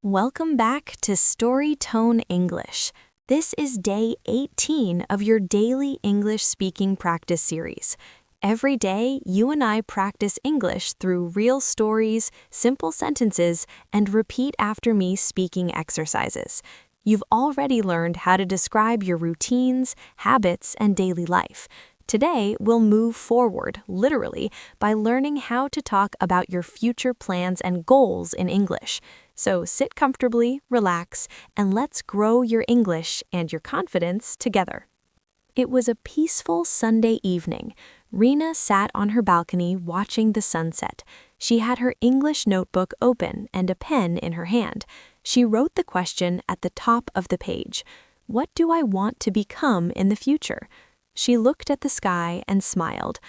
Welcome back to StoryTone English. This is day 18 of your daily English speaking practice series. Every day, you and I practice English through real stories, simple sentences, and repeat after me speaking exercises. You've already learned how to describe your routines, habits, and daily life. Today, we'll move forward, literally, by learning how to talk about your future plans and goals in English. So sit comfortably, relax, and let's grow your English and your confidence together. It was a peaceful Sunday evening. Rina sat on her balcony watching the sunset. She had her English notebook open and a pen in her hand. She wrote the question at the top of the page. What do I want to become in the future? She looked at the sky and smiled.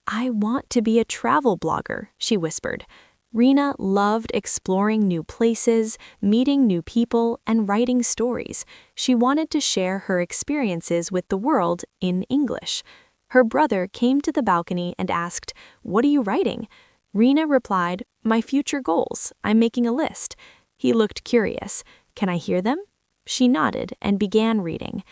I want to be a travel blogger, she whispered. Rina loved exploring new places, meeting new people, and writing stories. She wanted to share her experiences with the world in English. Her brother came to the balcony and asked, "What are you writing?" Rina replied, "My future goals. I'm making a list." He looked curious. "Can I hear them?" She nodded and began reading.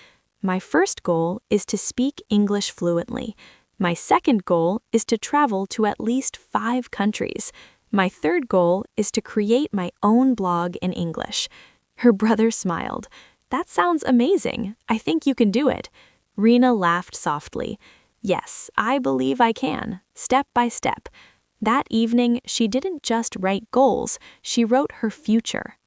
My first goal is to speak English fluently. My second goal is to travel to at least 5 countries. My third goal is to create my own blog in English. Her brother smiled. That sounds amazing. I think you can do it. Rina laughed softly. Yes, I believe I can, step by step. That evening, she didn't just write goals, she wrote her future.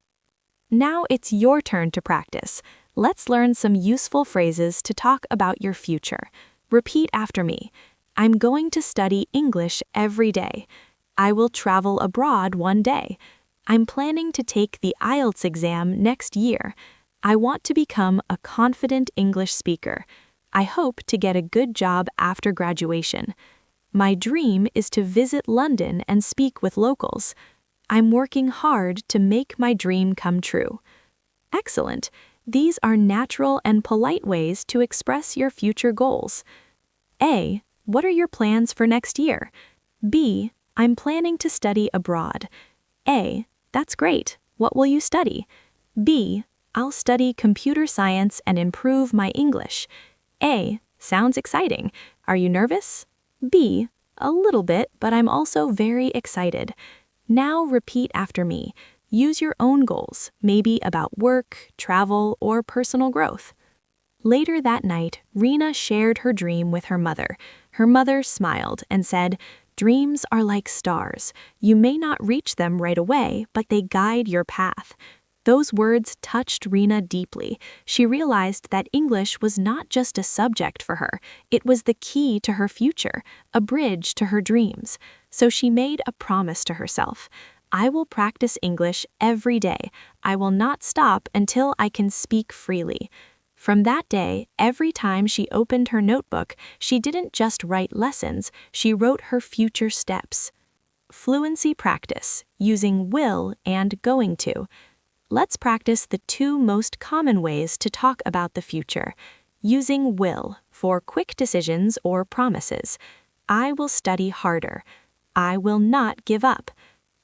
Now it's your turn to practice. Let's learn some useful phrases to talk about your future. Repeat after me. I'm going to study English every day. I will travel abroad one day. I'm planning to take the IELTS exam next year. I want to become a confident English speaker. I hope to get a good job after graduation. My dream is to visit London and speak with locals. I'm working hard to make my dream come true. Excellent. These are natural and polite ways to express your future goals. A. What are your plans for next year? B. I'm planning to study abroad. A. That's great. What will you study? B. I'll study computer science and improve my English. A. Sounds exciting. Are you nervous? B. A little bit, but I'm also very excited. Now repeat after me. Use your own goals, maybe about work, travel, or personal growth. Later that night, Rina shared her dream with her mother. Her mother smiled and said, "Dreams are like stars. You may not reach them right away, but they guide your path." Those words touched Rina deeply. She realized that English was not just a subject for her. It was the key to her future, a bridge to her dreams. So she made a promise to herself. I will practice English every day. I will not stop until I can speak freely. From that day, every time she opened her notebook, she didn't just write lessons, she wrote her future steps. Fluency practice, using will and going to. Let's practice the 2 most common ways to talk about the future. Using will for quick decisions or promises. I will study harder. I will not give up.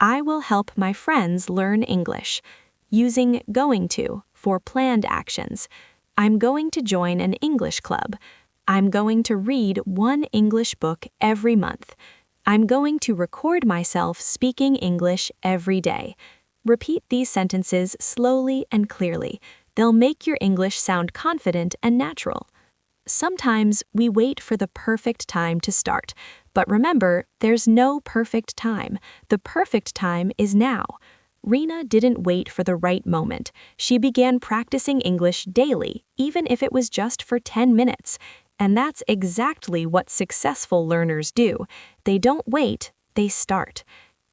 I will help my friends learn English. Using going to for planned actions. I'm going to join an English club. I'm going to read 1 English book every month. I'm going to record myself speaking English every day. Repeat these sentences slowly and clearly. They'll make your English sound confident and natural. Sometimes we wait for the perfect time to start, but remember, there's no perfect time. The perfect time is now. Rina didn't wait for the right moment. She began practicing English daily, even if it was just for 10 minutes. And that's exactly what successful learners do. They don't wait, they start.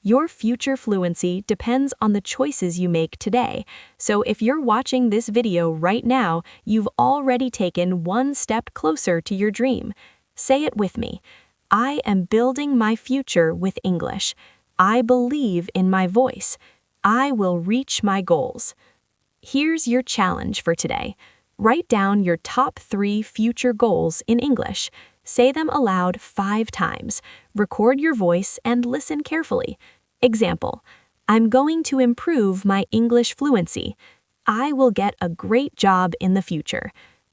Your future fluency depends on the choices you make today. So if you're watching this video right now, you've already taken 1 step closer to your dream. Say it with me. I am building my future with English. I believe in my voice. I will reach my goals. Here's your challenge for today. Write down your top 3 future goals in English. Say them aloud 5 times. Record your voice and listen carefully. Example, I'm going to improve my English fluency. I will get a great job in the future.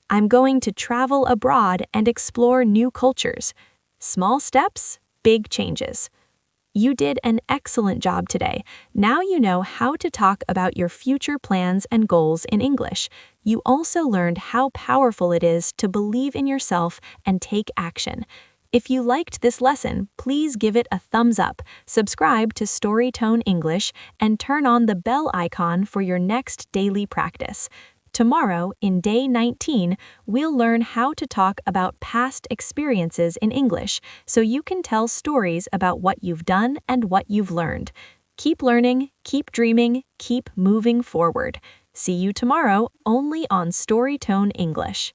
I'm going to travel abroad and explore new cultures. Small steps, big changes. You did an excellent job today. Now you know how to talk about your future plans and goals in English. You also learned how powerful it is to believe in yourself and take action. If you liked this lesson, please give it a thumbs up, subscribe to StoryTone English, and turn on the bell icon for your next daily practice. Tomorrow, in day 19, we'll learn how to talk about past experiences in English so you can tell stories about what you've done and what you've learned. Keep learning, keep dreaming, keep moving forward. See you tomorrow only on StoryTone English.